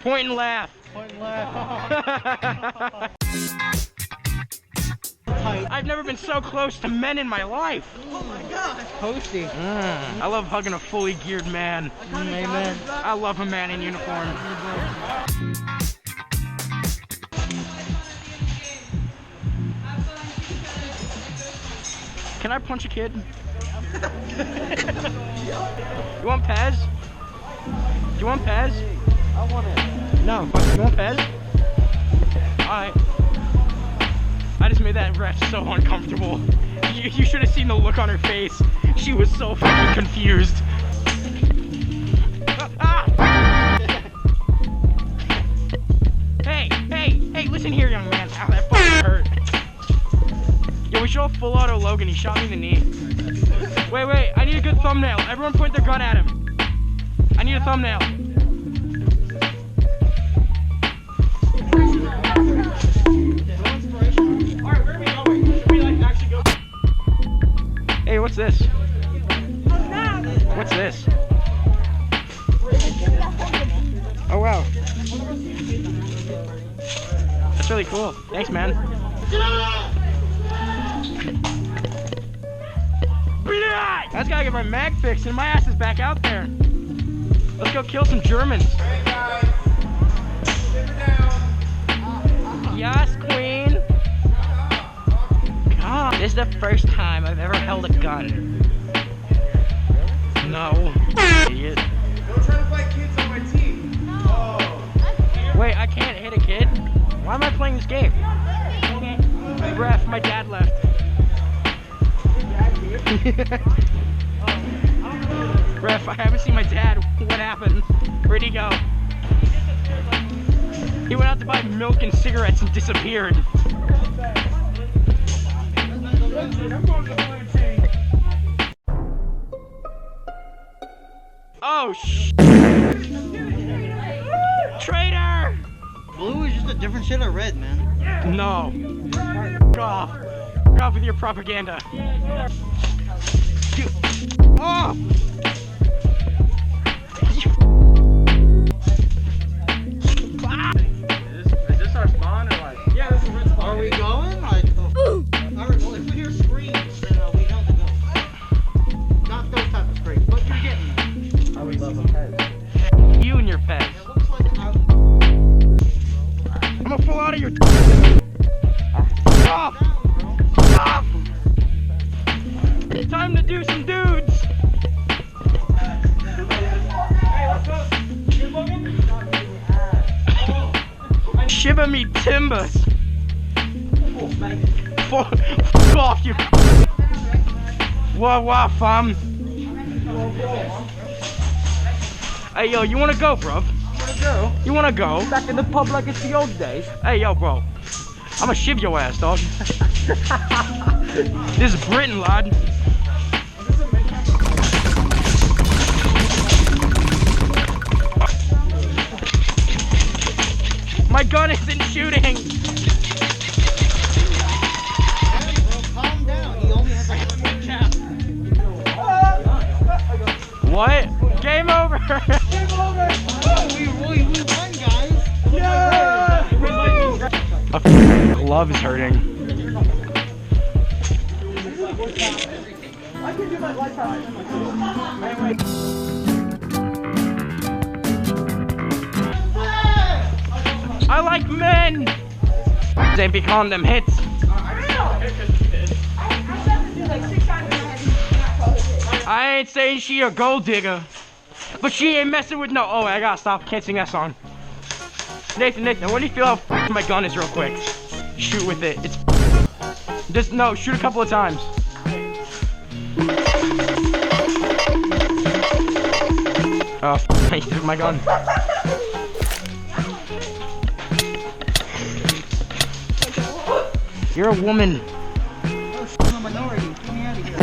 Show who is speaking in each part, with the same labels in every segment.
Speaker 1: Point and laugh.
Speaker 2: Point and laugh.
Speaker 1: I've never been so close to men in my life.
Speaker 2: Oh my god. Posty.
Speaker 1: I love hugging a fully geared man.
Speaker 2: Amen.
Speaker 1: I love a man in uniform. Can I punch a kid? You want Pez? Do you want Pez?
Speaker 2: I want it.
Speaker 1: No. You want Pez? Alright. I just made that ref so uncomfortable. You should have seen the look on her face. She was so fucking confused. Hey, listen here, young man. Ow, that fucking hurt. Yo, we should all full auto Logan. He shot me in the knee. Wait, I need a good thumbnail. Everyone point their gun at him. I need a thumbnail. Alright, where are we going? Should we like actually go? Hey, what's this? What's this? Oh wow. That's really cool. Thanks, man. I just gotta get my mag fixed and my ass is back out there. Let's go kill some Germans.
Speaker 3: Hey guys, sit down.
Speaker 1: Yes, queen. God, this is the first time I've ever held a gun. No, idiot.
Speaker 3: Don't try to fight kids on my team. Oh.
Speaker 1: Wait, I can't hit a kid? Why am I playing this game? Ref, my dad left. Ref, I haven't seen my dad. What happened? Where'd he go? He went out to buy milk and cigarettes and disappeared. Oh, traitor!
Speaker 2: Blue is just a different shade of red, man.
Speaker 1: No. F off. F off with your propaganda. Oh! Is this our spawn or like? Yeah, this is red spawn.
Speaker 2: Are we going? Like, alright, well, if we hear screams, then we know to go. Not those type of screams, but you're getting them.
Speaker 1: I would love a pet. You and your pet.
Speaker 2: It looks like
Speaker 1: I'm gonna pull out of your. Stop! Stop! It's time to do some dudes. Shiver me timbers. Fuck off, you. Wah, fam. Hey, yo, you wanna go, bro? You wanna go?
Speaker 2: back in the pub like it's the old days.
Speaker 1: Hey, yo, bro. I'ma shiv your ass, dog. This is Britain, lad. My gun isn't shooting.
Speaker 2: Calm down. He only has a
Speaker 1: What? Game over.
Speaker 2: we won, guys.
Speaker 1: Yeah. My glove is hurting. I like men. They be calling them hits. ain't saying she a gold digger, but she ain't messing with no. Oh, I gotta stop. Can't sing that song. Nathan, what do you feel how my gun is real quick? Shoot with it. It's just no. Shoot a couple of times. Oh, I took my gun. You're a woman.
Speaker 2: I'm a minority. Get me out of here.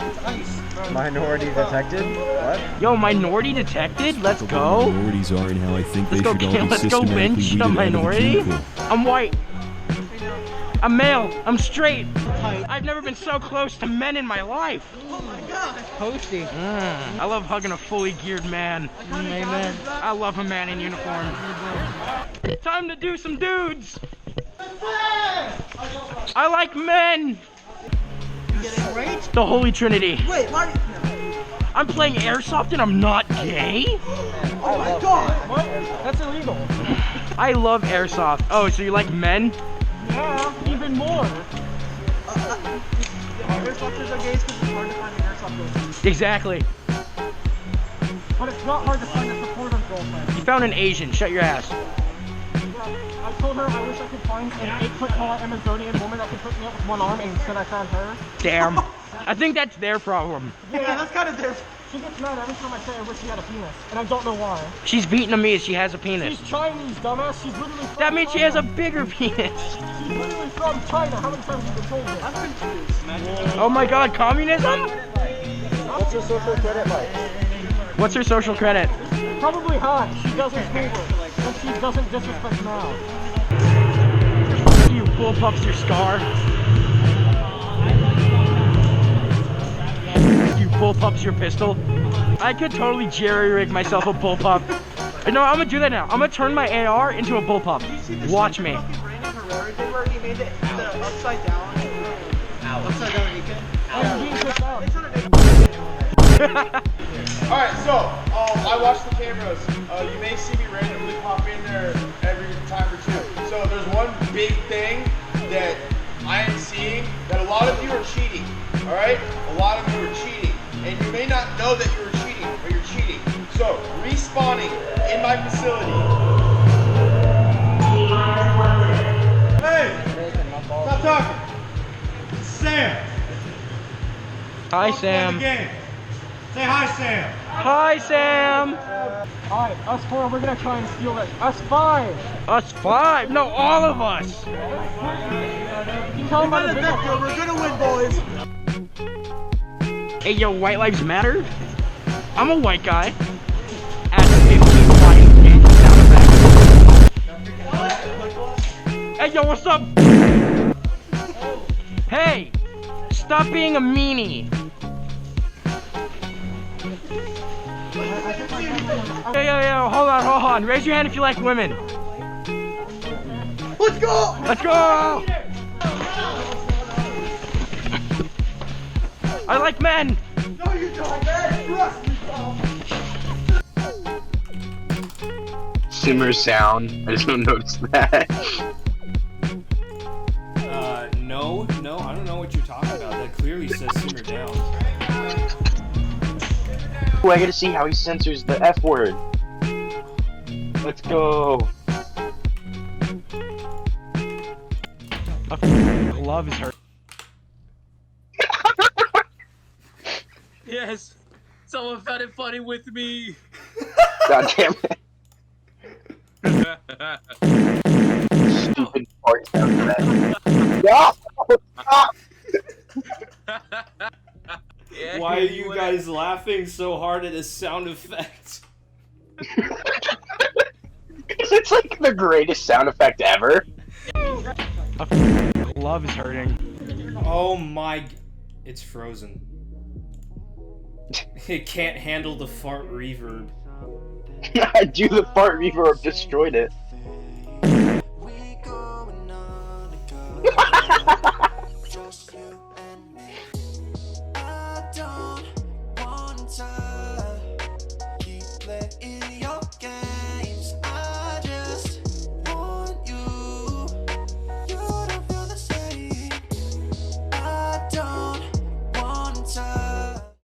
Speaker 2: It's ice, bro.
Speaker 4: Minority detected? What?
Speaker 1: Yo, minority detected? Let's go.
Speaker 5: Minorities are and how I think they
Speaker 1: Let's go
Speaker 5: should all
Speaker 1: kill,
Speaker 5: be
Speaker 1: let's go
Speaker 5: systematically
Speaker 1: lynch
Speaker 5: weeded
Speaker 1: a
Speaker 5: out of the
Speaker 1: minority.
Speaker 5: gene pool.
Speaker 1: I'm white. I'm male. I'm straight. I've never been so close to men in my life.
Speaker 2: Oh my god. Posty.
Speaker 1: I love hugging a fully geared man.
Speaker 2: Amen.
Speaker 1: I love a man in uniform. Time to do some dudes. I like men.
Speaker 2: You getting raped?
Speaker 1: The Holy Trinity.
Speaker 2: Wait, why?
Speaker 1: I'm playing Airsoft and I'm not gay?
Speaker 2: Oh my god.
Speaker 1: What? That's illegal. I love Airsoft. Oh, so you like men?
Speaker 2: Yeah, even more. Airsofters are gays because it's hard to find an airsoft girlfriend.
Speaker 1: Exactly.
Speaker 2: But it's not hard to find a supportive girlfriend.
Speaker 1: You found an Asian. Shut your ass.
Speaker 2: I told her I wish I could find an 8-foot tall Amazonian woman that could put me up with one arm, and instead I found her.
Speaker 1: Damn. I think that's their problem.
Speaker 2: Yeah, that's kind of their. She gets mad every time I say I wish she had a penis, and I don't know why.
Speaker 1: She's Vietnamese. She has a penis.
Speaker 2: She's Chinese, dumbass. She's literally from
Speaker 1: That means she has a
Speaker 2: China.
Speaker 1: bigger penis.
Speaker 2: She's literally from China. How many times have you been told this? I'm confused.
Speaker 1: Oh my god, communism?
Speaker 4: What's your social credit like?
Speaker 1: What's her social credit?
Speaker 2: Probably hot. She does her schoolwork, and she doesn't disrespect now.
Speaker 1: You bullpups your scar. You bullpups your pistol. I could totally jerry-rig myself a bullpup. No, I'm gonna do that now. I'm gonna turn my AR into a bullpup. Watch me.
Speaker 3: Alright, so, I watch the cameras. You may see me randomly pop in there every time or two. So there's one big thing that I am seeing that a lot of you are cheating. Alright? A lot of you are cheating. And you may not know that you're cheating, but you're cheating. So, respawning in my facility. Hey! Stop talking! It's Sam!
Speaker 1: Hi,
Speaker 3: Stop playing
Speaker 1: Sam.
Speaker 3: the game. Say hi, Sam!
Speaker 1: Hi, Sam.
Speaker 2: Alright, us four, we're gonna try and steal it. Us five!
Speaker 1: Us five? No, all of us.
Speaker 2: Tell them about the victor, we're gonna win, boys!
Speaker 1: Hey, yo, white lives matter? I'm a white guy. At 15 white sound effects. Hey, yo, what's up? Hey, stop being a meanie. Yo, hold on. Raise your hand if you like women.
Speaker 2: Let's go!
Speaker 1: Let's go! I like men.
Speaker 2: No, you don't, man! Trust me, bro!
Speaker 6: Simmer sound. I just don't notice that.
Speaker 7: No, I don't know what you're talking about. That clearly says simmer down.
Speaker 6: Ooh, I gotta see how he censors the F word. Let's go.
Speaker 1: Love is her.
Speaker 8: Yes, someone found it funny with me.
Speaker 6: God damn it. Stupid fart sound effect. No! Stop!
Speaker 8: Yeah,
Speaker 7: Why are you guys laughing so hard at a sound effect?
Speaker 6: Because it's like the greatest sound effect ever.
Speaker 1: Love is hurting.
Speaker 7: Oh my... It's frozen. It can't handle the fart reverb.
Speaker 6: Dude, the fart reverb destroyed it.